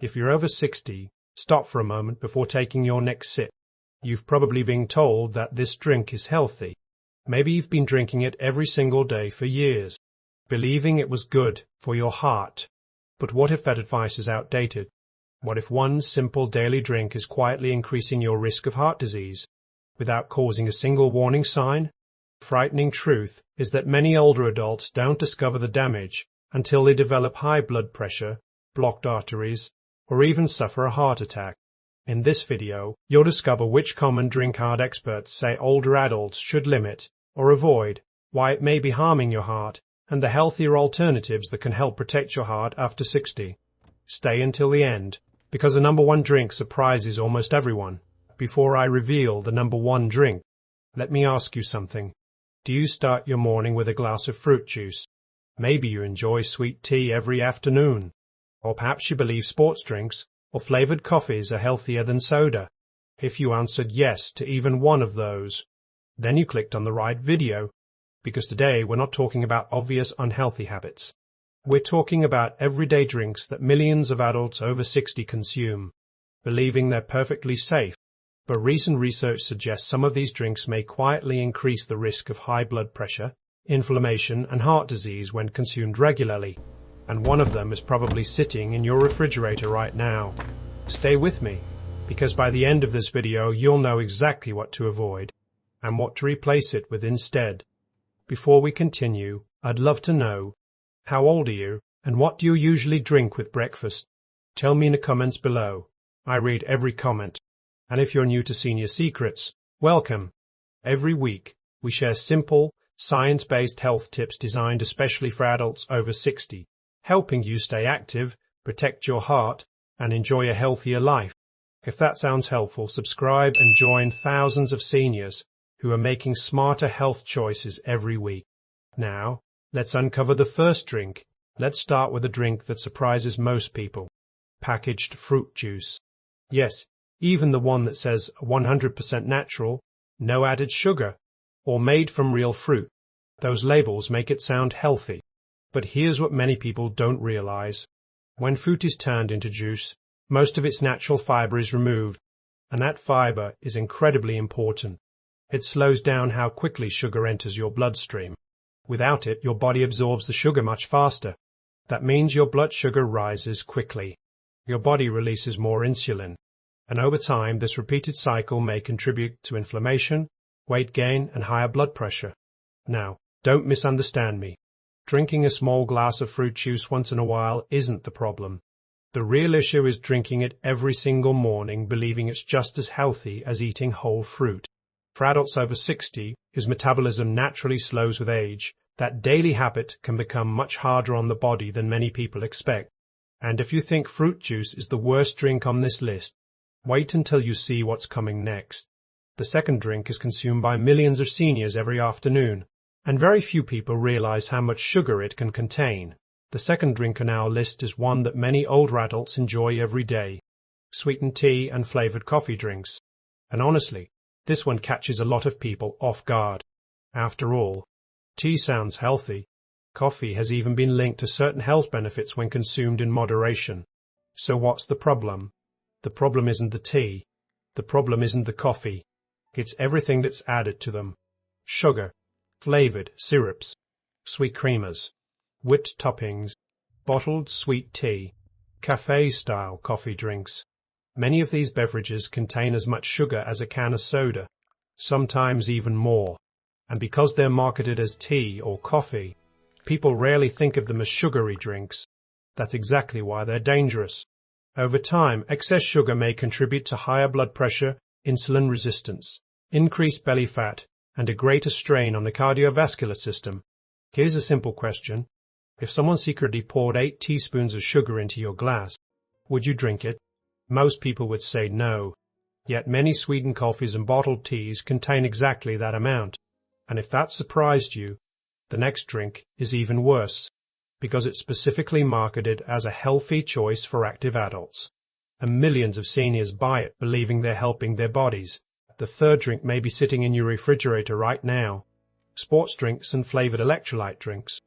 If you're over 60, stop for a moment before taking your next sip. You've probably been told that this drink is healthy. Maybe you've been drinking it every single day for years, believing it was good for your heart. But what if that advice is outdated? What if one simple daily drink is quietly increasing your risk of heart disease without causing a single warning sign? The frightening truth is that many older adults don't discover the damage until they develop high blood pressure, blocked arteries, or even suffer a heart attack. In this video, you'll discover which common drink hard experts say older adults should limit or avoid, why it may be harming your heart, and the healthier alternatives that can help protect your heart after 60. Stay until the end, because the number one drink surprises almost everyone. Before I reveal the number one drink, let me ask you something. Do you start your morning with a glass of fruit juice? Maybe you enjoy sweet tea every afternoon. Or perhaps you believe sports drinks or flavored coffees are healthier than soda. If you answered yes to even one of those, then you clicked on the right video, because today we're not talking about obvious unhealthy habits. We're talking about everyday drinks that millions of adults over 60 consume, believing they're perfectly safe. But recent research suggests some of these drinks may quietly increase the risk of high blood pressure, inflammation, and heart disease when consumed regularly. And one of them is probably sitting in your refrigerator right now. Stay with me, because by the end of this video you'll know exactly what to avoid and what to replace it with instead. Before we continue, I'd love to know, how old are you and what do you usually drink with breakfast? Tell me in the comments below. I read every comment. And if you're new to Senior Secrets, welcome. Every week, we share simple, science-based health tips designed especially for adults over 60, helping you stay active, protect your heart, and enjoy a healthier life. If that sounds helpful, subscribe and join thousands of seniors who are making smarter health choices every week. Now, let's uncover the first drink. Let's start with a drink that surprises most people. Packaged fruit juice. Yes, even the one that says 100% natural, no added sugar, or made from real fruit. Those labels make it sound healthy. But here's what many people don't realize. When fruit is turned into juice, most of its natural fiber is removed, and that fiber is incredibly important. It slows down how quickly sugar enters your bloodstream. Without it, your body absorbs the sugar much faster. That means your blood sugar rises quickly. Your body releases more insulin. And over time, this repeated cycle may contribute to inflammation, weight gain, and higher blood pressure. Now, don't misunderstand me. Drinking a small glass of fruit juice once in a while isn't the problem. The real issue is drinking it every single morning, believing it's just as healthy as eating whole fruit. For adults over 60, whose metabolism naturally slows with age, that daily habit can become much harder on the body than many people expect. And if you think fruit juice is the worst drink on this list, wait until you see what's coming next. The second drink is consumed by millions of seniors every afternoon, and very few people realize how much sugar it can contain. The second drink on our list is one that many older adults enjoy every day: sweetened tea and flavored coffee drinks. And honestly, this one catches a lot of people off guard. After all, tea sounds healthy. Coffee has even been linked to certain health benefits when consumed in moderation. So what's the problem? The problem isn't the tea. The problem isn't the coffee. It's everything that's added to them. Sugar, flavored syrups, sweet creamers, whipped toppings, bottled sweet tea, cafe-style coffee drinks. Many of these beverages contain as much sugar as a can of soda, sometimes even more. And because they're marketed as tea or coffee, people rarely think of them as sugary drinks. That's exactly why they're dangerous. Over time, excess sugar may contribute to higher blood pressure, insulin resistance, increased belly fat, and a greater strain on the cardiovascular system. Here's a simple question. If someone secretly poured 8 teaspoons of sugar into your glass, would you drink it? Most people would say no. Yet many sweetened coffees and bottled teas contain exactly that amount. And if that surprised you, the next drink is even worse, because it's specifically marketed as a healthy choice for active adults. And millions of seniors buy it, believing they're helping their bodies. The third drink may be sitting in your refrigerator right now: sports drinks and flavored electrolyte drinks.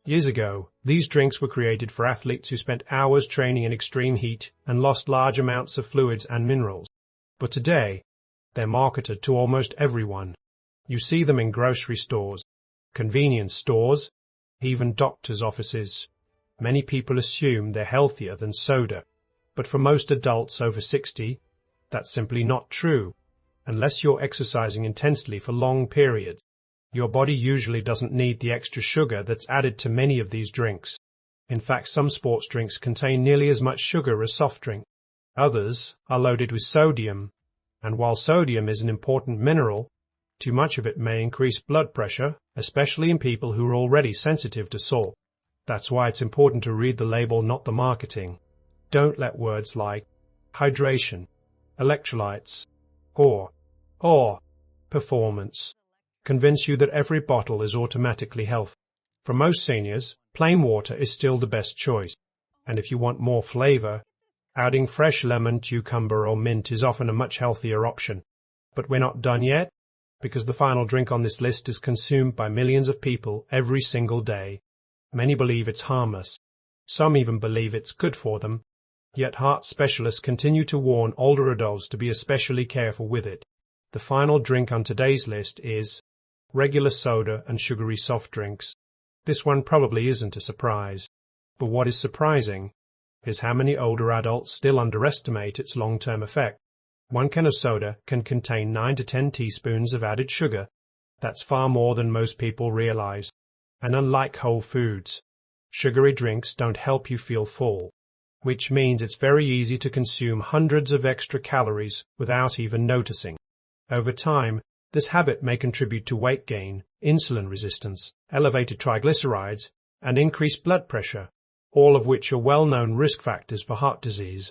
Years ago, these drinks were created for athletes who spent hours training in extreme heat and lost large amounts of fluids and minerals. But today, they're marketed to almost everyone. You see them in grocery stores, convenience stores, even doctors' offices. Many people assume they're healthier than soda, but for most adults over 60, that's simply not true. Unless you're exercising intensely for long periods, your body usually doesn't need the extra sugar that's added to many of these drinks. In fact, some sports drinks contain nearly as much sugar as soft drinks. Others are loaded with sodium, and while sodium is an important mineral, too much of it may increase blood pressure, especially in people who are already sensitive to salt. That's why it's important to read the label, not the marketing. Don't let words like hydration, electrolytes, or performance convince you that every bottle is automatically healthy. For most seniors, plain water is still the best choice. And if you want more flavor, adding fresh lemon, cucumber, or mint is often a much healthier option. But we're not done yet, because the final drink on this list is consumed by millions of people every single day. Many believe it's harmless. Some even believe it's good for them. Yet heart specialists continue to warn older adults to be especially careful with it. The final drink on today's list is regular soda and sugary soft drinks. This one probably isn't a surprise. But what is surprising is how many older adults still underestimate its long-term effect. One can of soda can contain 9 to 10 teaspoons of added sugar. That's far more than most people realize. And unlike whole foods, sugary drinks don't help you feel full, which means it's very easy to consume hundreds of extra calories without even noticing. Over time, this habit may contribute to weight gain, insulin resistance, elevated triglycerides, and increased blood pressure, all of which are well-known risk factors for heart disease.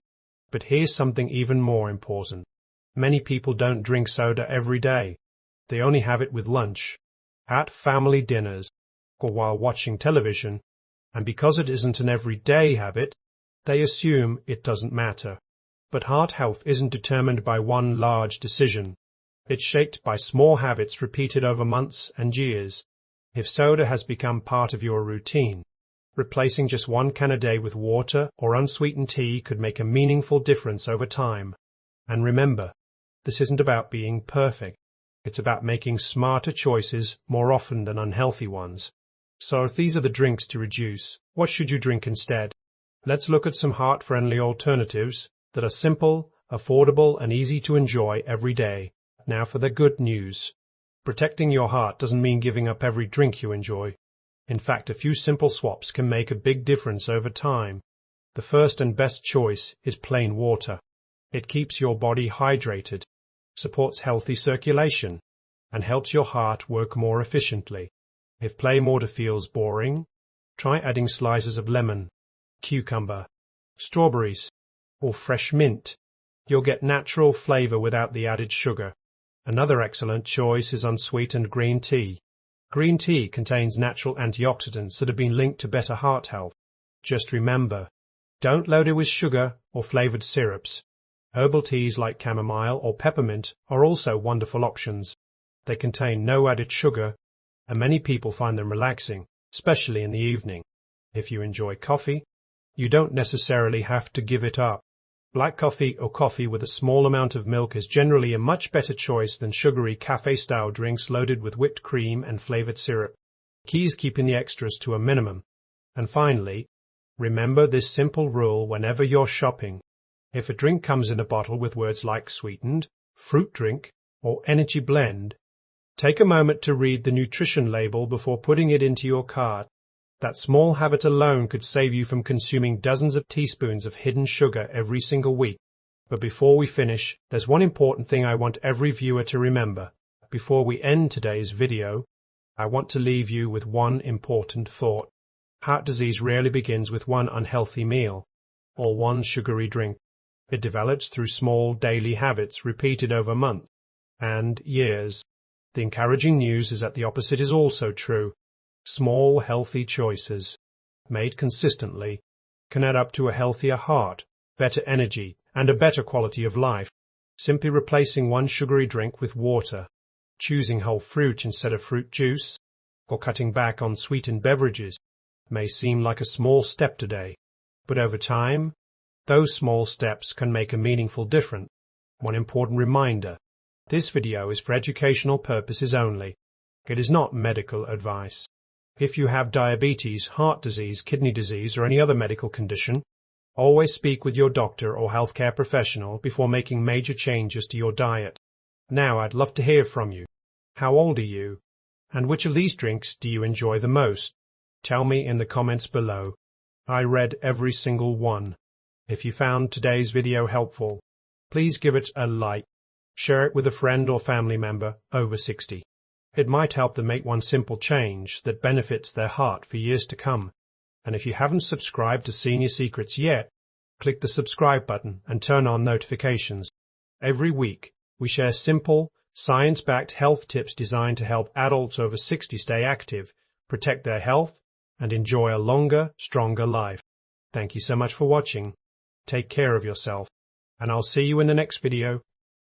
But here's something even more important. Many people don't drink soda every day. They only have it with lunch, at family dinners, or while watching television, and because it isn't an everyday habit, they assume it doesn't matter. But heart health isn't determined by one large decision. It's shaped by small habits repeated over months and years. If soda has become part of your routine, replacing just one can a day with water or unsweetened tea could make a meaningful difference over time. And remember, this isn't about being perfect. It's about making smarter choices more often than unhealthy ones. So if these are the drinks to reduce, what should you drink instead? Let's look at some heart-friendly alternatives that are simple, affordable, and easy to enjoy every day. Now for the good news. Protecting your heart doesn't mean giving up every drink you enjoy. In fact, a few simple swaps can make a big difference over time. The first and best choice is plain water. It keeps your body hydrated, supports healthy circulation, and helps your heart work more efficiently. If plain water feels boring, try adding slices of lemon, cucumber, strawberries, or fresh mint. You'll get natural flavor without the added sugar. Another excellent choice is unsweetened green tea. Green tea contains natural antioxidants that have been linked to better heart health. Just remember, don't load it with sugar or flavored syrups. Herbal teas like chamomile or peppermint are also wonderful options. They contain no added sugar, and many people find them relaxing, especially in the evening. If you enjoy coffee, you don't necessarily have to give it up. Black coffee or coffee with a small amount of milk is generally a much better choice than sugary cafe-style drinks loaded with whipped cream and flavored syrup. Key is keeping the extras to a minimum. And finally, remember this simple rule whenever you're shopping. If a drink comes in a bottle with words like sweetened, fruit drink, or energy blend, take a moment to read the nutrition label before putting it into your cart. That small habit alone could save you from consuming dozens of teaspoons of hidden sugar every single week. But before we finish, there's one important thing I want every viewer to remember. Before we end today's video, I want to leave you with one important thought. Heart disease rarely begins with one unhealthy meal or one sugary drink. It develops through small daily habits repeated over months and years. The encouraging news is that the opposite is also true. Small, healthy choices, made consistently, can add up to a healthier heart, better energy, and a better quality of life. Simply replacing one sugary drink with water, choosing whole fruit instead of fruit juice, or cutting back on sweetened beverages may seem like a small step today, but over time, those small steps can make a meaningful difference. One important reminder: this video is for educational purposes only. It is not medical advice. If you have diabetes, heart disease, kidney disease, or any other medical condition, always speak with your doctor or healthcare professional before making major changes to your diet. Now, I'd love to hear from you. How old are you? And which of these drinks do you enjoy the most? Tell me in the comments below. I read every single one. If you found today's video helpful, please give it a like. Share it with a friend or family member over 60. It might help them make one simple change that benefits their heart for years to come. And if you haven't subscribed to Senior Secrets yet, click the subscribe button and turn on notifications. Every week, we share simple, science-backed health tips designed to help adults over 60 stay active, protect their health, and enjoy a longer, stronger life. Thank you so much for watching. Take care of yourself, and I'll see you in the next video.